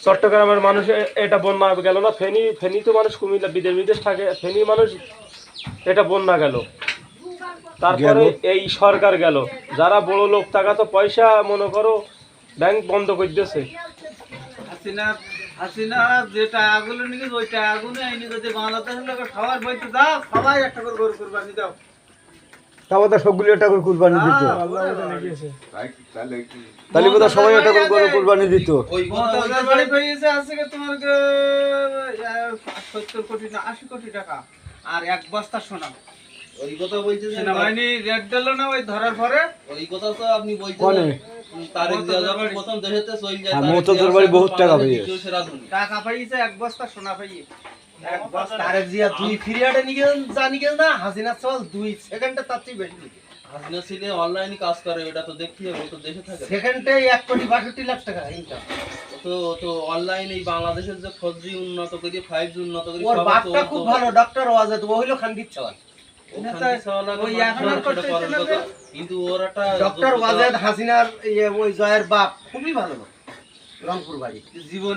চট্টগ্রামের মানুষ এটা বন্যা গেল না, ফেনী তো মানুষ কুমিল্লা বিদেশ থাকে, ফেনী মানুষ এটা বন্যা গেল, তারপরে এই সরকার গেল, যারা বড় লোক টাকা তো পয়সা মনে করো ব্যাংক বন্ধ করে দিয়েছে। হাসিনা যে টাকাগুলো নিয়ে ওই টাকাগুলো এনে যদি বাংলাদেশের লোক সবার বইতে দাও, সবাই একটা করে গরু কুরবানি দাও, তাও তো সবগুলো একটা করে কুরবানি দিত, তাহলে বোধহয় সবাই একটা করে গরু কুরবানি দিত। বাড়ি পেয়েছে আজকে তোমার 70 কোটি না 80 কোটি টাকা আর এক বস্তা সোনা। ওই কথা বলছে যে সেনাবাহিনী রেড দিল না ওই ধরার পরে, ওই কথা তো আপনি বলছেন কোনে তারেক জিয়া যখন প্রথম দেশেতে চলে যায়, মমতাজের বাড়ি বহুত টাকা পেয়েছে, টাকা পাইছে এক বস্তা সোনা পাইয়ে এক বস্তা। তারেক জিয়া 2 পিরিয়ডে নিয়ে জানি গেল না, হাসিনা চল 2 সেকেন্ডে তার চেয়ে বেশি নিবে। হাসিনা ছিলে অনলাইনে কাজ করে, এটা তো দেখতে হবে, ও তো দেশে থাকে, সেকেন্ডে 1 কোটি 62 লাখ টাকা ইনকাম। তো অনলাইনে এই বাংলাদেশের যে 4G উন্নত করে 5G উন্নত করে ওর সব বাপটা খুব ভালো ডক্টর ওয়াজেদ, ও হইলো খানগীর চাওয়াল। কিন্তু ওর একটা ডক্টর ওয়াজেদ হাসিনার ওই জয়ের বাপ খুবই ভালো লোক, রংপুর বাড়ি। জীবন